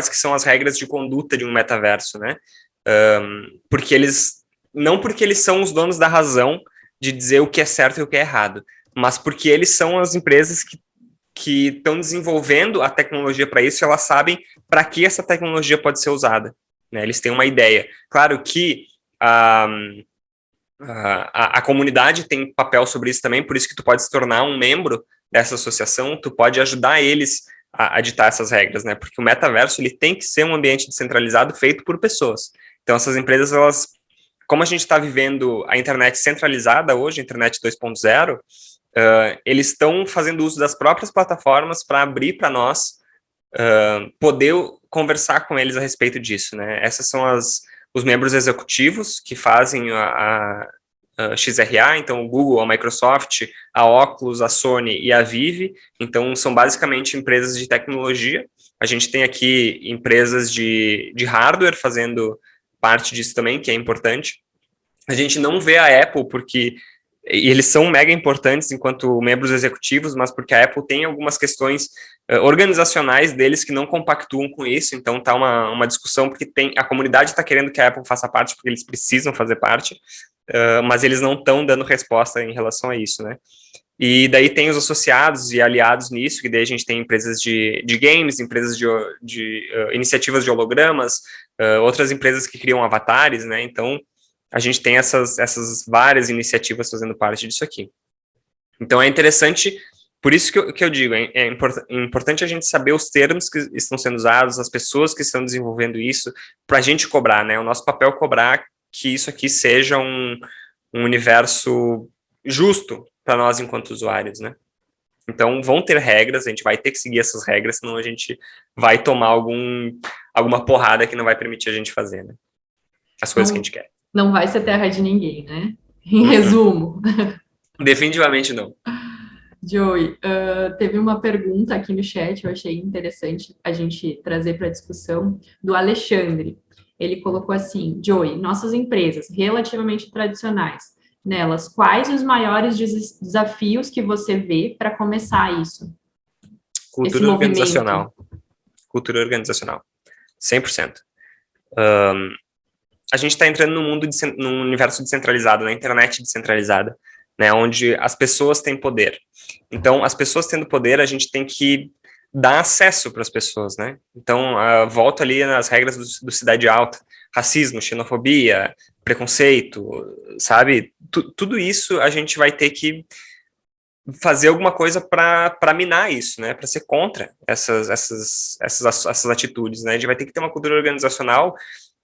que são as regras de conduta de um metaverso, né? Não porque eles são os donos da razão de dizer o que é certo e o que é errado, mas porque eles são as empresas que estão desenvolvendo a tecnologia para isso, elas sabem para que essa tecnologia pode ser usada, né? Eles têm uma ideia. Claro que a comunidade tem papel sobre isso também, por isso que tu pode se tornar um membro dessa associação, tu pode ajudar eles a ditar essas regras, né? Porque o metaverso, ele tem que ser um ambiente descentralizado feito por pessoas. Então, essas empresas, elas, como a gente está vivendo a internet centralizada hoje, a internet 2.0, eles estão fazendo uso das próprias plataformas para abrir para nós poder conversar com eles a respeito disso, né? Essas são os membros executivos que fazem a XRA, então o Google, a Microsoft, a Oculus, a Sony e a Vive. Então são basicamente empresas de tecnologia. A gente tem aqui empresas de hardware fazendo parte disso também, que é importante. A gente não vê a Apple porque e eles são mega importantes enquanto membros executivos, mas porque a Apple tem algumas questões organizacionais deles que não compactuam com isso, então tá uma discussão, porque a comunidade está querendo que a Apple faça parte, porque eles precisam fazer parte, mas eles não estão dando resposta em relação a isso, né? E daí tem os associados e aliados nisso, que daí a gente tem empresas de games, empresas de iniciativas de hologramas, outras empresas que criam avatares, né? Então, a gente tem essas várias iniciativas fazendo parte disso aqui. Então, é interessante, por isso que eu digo, é importante a gente saber os termos que estão sendo usados, as pessoas que estão desenvolvendo isso, para a gente cobrar, né? O nosso papel é cobrar que isso aqui seja um universo justo para nós enquanto usuários, né? Então, vão ter regras, a gente vai ter que seguir essas regras, senão a gente vai tomar alguma porrada que não vai permitir a gente fazer, né? As coisas que a gente quer. Não vai ser terra de ninguém, né? Em resumo. Definitivamente não. Joey, teve uma pergunta aqui no chat, eu achei interessante a gente trazer para a discussão, do Alexandre. Ele colocou assim: Joey, nossas empresas relativamente tradicionais, nelas, quais os maiores desafios que você vê para começar isso? Cultura organizacional. Cultura organizacional. 100%. A gente está entrando num universo descentralizado, na internet descentralizada, né, onde as pessoas têm poder. Então, as pessoas tendo poder, a gente tem que dar acesso para as pessoas, né? Então, volto ali nas regras do Cidade Alta: racismo, xenofobia, preconceito, sabe? Tudo isso a gente vai ter que fazer alguma coisa para minar isso, né? Para ser contra essas atitudes, né? A gente vai ter que ter uma cultura organizacional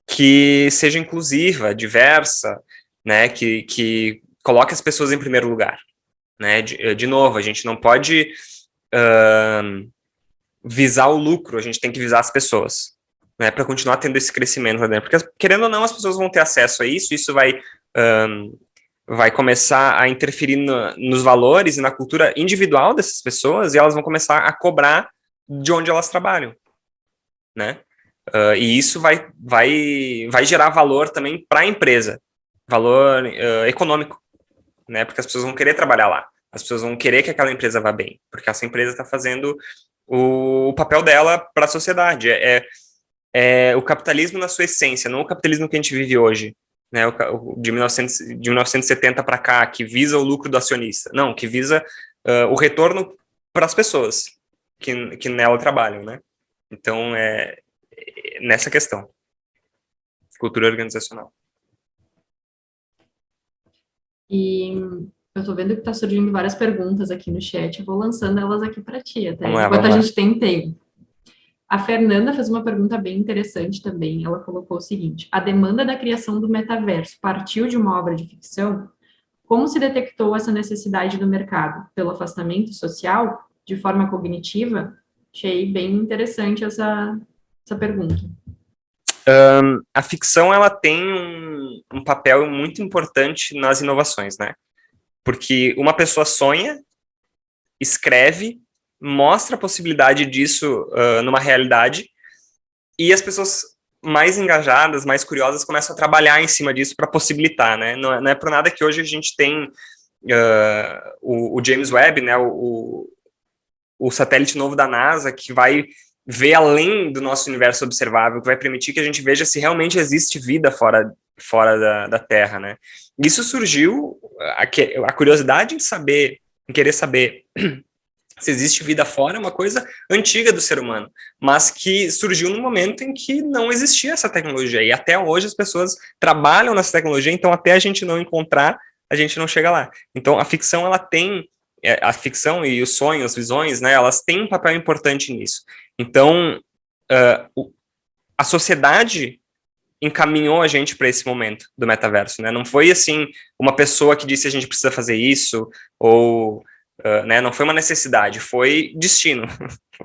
que seja inclusiva, diversa, né? Que coloque as pessoas em primeiro lugar, né? De novo, a gente não pode visar o lucro, a gente tem que visar as pessoas, né? Para continuar tendo esse crescimento lá dentro, porque querendo ou não, as pessoas vão ter acesso a isso, isso vai começar a interferir nos valores e na cultura individual dessas pessoas, e elas vão começar a cobrar de onde elas trabalham, né? E isso vai gerar valor também para a empresa, valor econômico, né? Porque as pessoas vão querer trabalhar lá, as pessoas vão querer que aquela empresa vá bem, porque essa empresa está fazendo o papel dela para a sociedade. É o capitalismo na sua essência, não o capitalismo que a gente vive hoje, né? De 1970 para cá, que visa o lucro do acionista. Não, que visa o retorno para as pessoas que nela trabalham, né? Então, nessa questão. Cultura organizacional. E eu tô vendo que tá surgindo várias perguntas aqui no chat, eu vou lançando elas aqui para ti, até enquanto a gente tem tempo. A Fernanda fez uma pergunta bem interessante também. Ela colocou o seguinte: a demanda da criação do metaverso partiu de uma obra de ficção? Como se detectou essa necessidade do mercado? Pelo afastamento social? De forma cognitiva? Achei bem interessante essa pergunta. A ficção, ela tem um papel muito importante nas inovações, né? Porque uma pessoa sonha, escreve, mostra a possibilidade disso numa realidade, e as pessoas mais engajadas, mais curiosas, começam a trabalhar em cima disso para possibilitar, né? Não é por nada que hoje a gente tem o James Webb, né? O satélite novo da NASA, que vai ver além do nosso universo observável, que vai permitir que a gente veja se realmente existe vida fora da Terra, né? Isso surgiu, a curiosidade em querer saber se existe vida fora, é uma coisa antiga do ser humano, mas que surgiu no momento em que não existia essa tecnologia, e até hoje as pessoas trabalham nessa tecnologia, então até a gente não encontrar, a gente não chega lá. Então a ficção, ela tem, a ficção e os sonhos, as visões, né, elas têm um papel importante nisso. Então, a sociedade encaminhou a gente para esse momento do metaverso, né? Não foi assim uma pessoa que disse a gente precisa fazer isso, ou né, não foi uma necessidade, foi destino.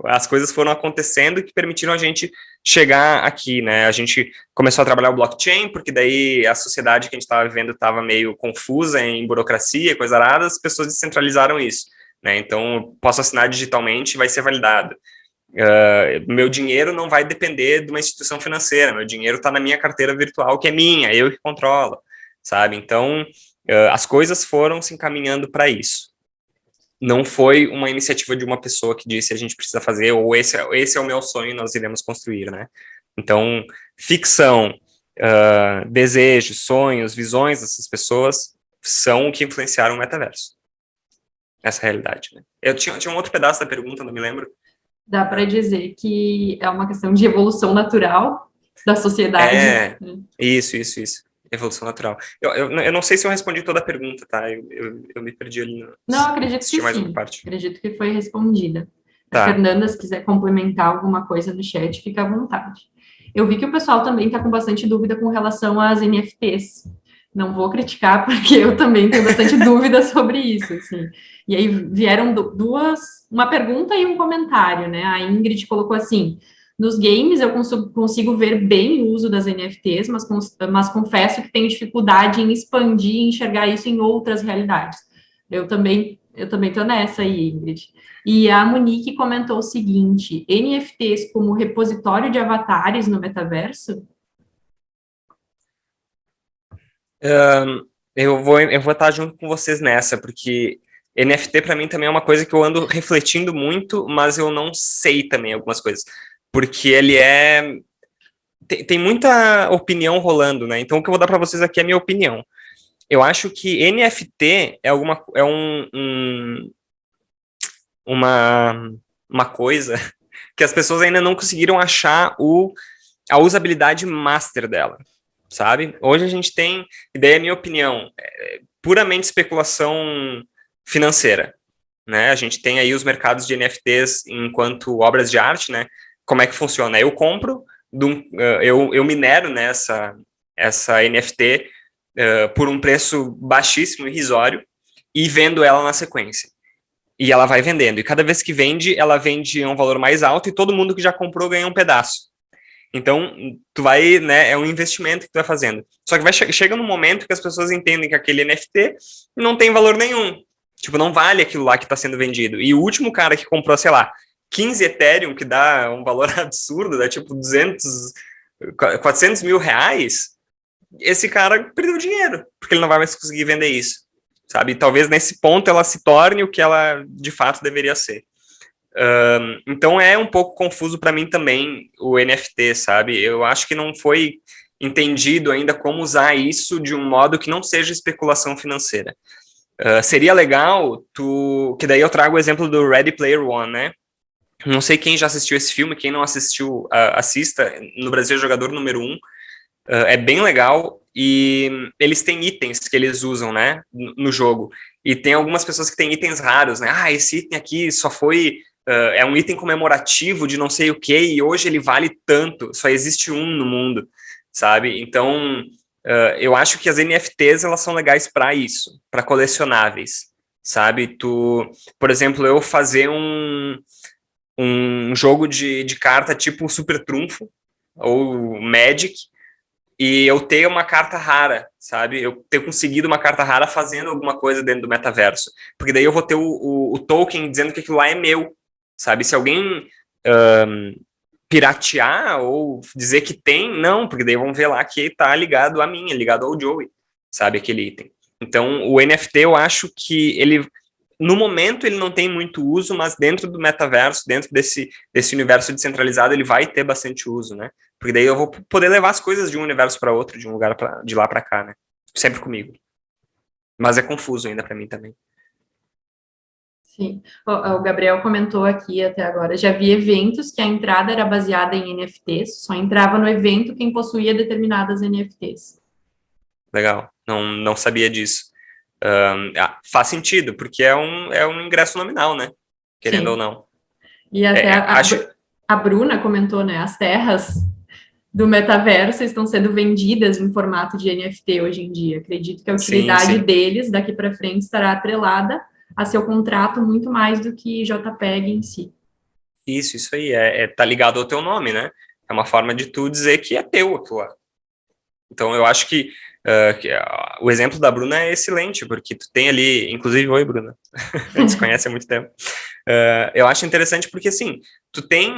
As coisas foram acontecendo que permitiram a gente chegar aqui, né? A gente começou a trabalhar o blockchain, porque daí a sociedade que a gente estava vivendo estava meio confusa em burocracia, coisa arada, as pessoas descentralizaram isso, né? Então, posso assinar digitalmente e vai ser validado. Meu dinheiro não vai depender de uma instituição financeira, meu dinheiro está na minha carteira virtual, que é minha, eu que controlo, sabe? Então, as coisas foram se encaminhando para isso. Não foi uma iniciativa de uma pessoa que disse a gente precisa fazer, ou esse é o meu sonho, nós iremos construir, né? Então, ficção, desejos, sonhos, visões dessas pessoas são o que influenciaram o metaverso. Essa realidade, né? Eu tinha um outro pedaço da pergunta, não me lembro. Dá para dizer que é uma questão de evolução natural da sociedade. Isso. Evolução natural. Eu não sei se eu respondi toda a pergunta, tá? Eu me perdi ali. Não, acredito que mais sim. uma parte. Acredito que foi respondida. Tá. A Fernanda, se quiser complementar alguma coisa no chat, fica à vontade. Eu vi que o pessoal também está com bastante dúvida com relação às NFTs. Não vou criticar, porque eu também tenho bastante dúvida sobre isso, assim. E aí vieram uma pergunta e um comentário, né? A Ingrid colocou assim: nos games eu consigo ver bem o uso das NFTs, mas confesso que tenho dificuldade em expandir e enxergar isso em outras realidades. Eu também estou nessa aí, Ingrid. E a Monique comentou o seguinte: NFTs como repositório de avatares no metaverso? Eu vou estar junto com vocês nessa, porque NFT para mim também é uma coisa que eu ando refletindo muito, mas eu não sei também algumas coisas, porque ele tem muita opinião rolando, né? Então o que eu vou dar para vocês aqui é a minha opinião. Eu acho que NFT é uma coisa que as pessoas ainda não conseguiram achar a usabilidade master dela, sabe? Hoje a gente tem, e daí a minha opinião, puramente especulação financeira, né? A gente tem aí os mercados de NFTs enquanto obras de arte, né? Como é que funciona? Eu compro, eu minero nessa essa NFT por um preço baixíssimo, irrisório, e vendo ela na sequência. E ela vai vendendo. E cada vez que vende, ela vende a um valor mais alto e todo mundo que já comprou ganha um pedaço. Então, tu vai, né, é um investimento que tu vai fazendo. Só que chega num momento que as pessoas entendem que aquele NFT não tem valor nenhum. Tipo, não vale aquilo lá que está sendo vendido. E o último cara que comprou, sei lá, 15 Ethereum, que dá um valor absurdo, dá tipo 400 mil reais, esse cara perdeu dinheiro, porque ele não vai mais conseguir vender isso, sabe? E talvez nesse ponto ela se torne o que ela de fato deveria ser. Então é um pouco confuso para mim também o NFT, sabe? Eu acho que não foi entendido ainda como usar isso de um modo que não seja especulação financeira. Seria legal, que daí eu trago o exemplo do Ready Player One, né? Não sei quem já assistiu esse filme, quem não assistiu, assista. No Brasil é jogador número 1. É bem legal e eles têm itens que eles usam, né, no jogo. E tem algumas pessoas que têm itens raros, né? Ah, esse item aqui só foi... é um item comemorativo de não sei o que e hoje ele vale tanto. Só existe um no mundo, sabe? Então, eu acho que as NFTs, elas são legais para isso, para colecionáveis, sabe? Por exemplo, eu fazer um jogo de carta tipo Super Trunfo ou Magic, e eu ter uma carta rara, sabe? Eu ter conseguido uma carta rara fazendo alguma coisa dentro do metaverso. Porque daí eu vou ter o token dizendo que aquilo lá é meu, sabe? Se alguém piratear ou dizer que tem, não, porque daí vão ver lá que tá ligado a mim, é ligado ao Joey, sabe? Aquele item. Então, o NFT, eu acho que ele... No momento ele não tem muito uso, mas dentro do metaverso, dentro desse universo descentralizado, ele vai ter bastante uso, né? Porque daí eu vou poder levar as coisas de um universo para outro, de um lugar de lá para cá, né? Sempre comigo. Mas é confuso ainda para mim também. Sim. O Gabriel comentou aqui até agora, já vi eventos que a entrada era baseada em NFTs, só entrava no evento quem possuía determinadas NFTs. Legal, não sabia disso. Faz sentido, porque é um ingresso nominal, né? Querendo Sim. ou não. E até a Bruna comentou, né? As terras do metaverso estão sendo vendidas em formato de NFT hoje em dia. Acredito que a utilidade deles daqui para frente estará atrelada a seu contrato muito mais do que JPEG em si. Isso aí, tá ligado ao teu nome, né? É uma forma de tu dizer que é teu aquilo lá. Então eu acho que o exemplo da Bruna é excelente, porque tu tem ali, inclusive, oi Bruna, a gente se conhece há muito tempo. Eu acho interessante porque, assim, tu tem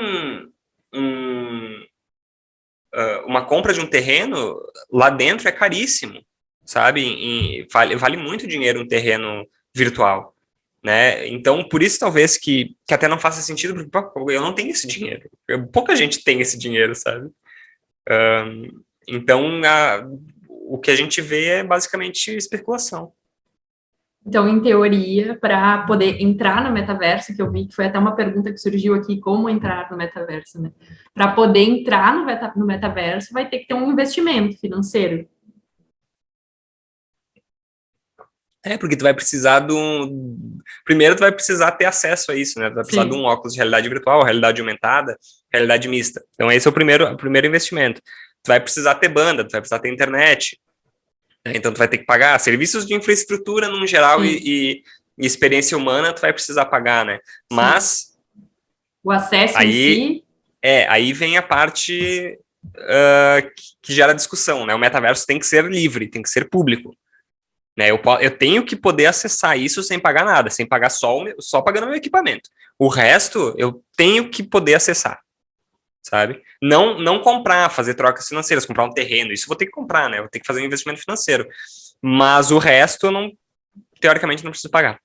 uma compra de um terreno, lá dentro é caríssimo, sabe? Vale muito dinheiro um terreno virtual, né? Então, por isso talvez que até não faça sentido, porque pô, eu não tenho esse dinheiro. Pouca gente tem esse dinheiro, sabe? Então, o que a gente vê é basicamente especulação. Então, em teoria, para poder entrar no metaverso, que eu vi que foi até uma pergunta que surgiu aqui, como entrar no metaverso, né? Para poder entrar no metaverso, vai ter que ter um investimento financeiro. Porque tu vai precisar Primeiro, tu vai precisar ter acesso a isso, né? Tu vai precisar Sim. de um óculos de realidade virtual, realidade aumentada, realidade mista. Então, esse é o primeiro investimento. Tu vai precisar ter banda, tu vai precisar ter internet. Então, tu vai ter que pagar serviços de infraestrutura, num geral, e experiência humana, tu vai precisar pagar, né? Mas... O acesso em si... Aí vem a parte que gera discussão, né? O metaverso tem que ser livre, tem que ser público. Né? Eu tenho que poder acessar isso sem pagar nada, sem pagar só pagando meu equipamento. O resto, eu tenho que poder acessar, sabe? Não comprar, fazer trocas financeiras, comprar um terreno, isso eu vou ter que comprar, né? Eu vou ter que fazer um investimento financeiro. Mas o resto, eu não, teoricamente, não preciso pagar.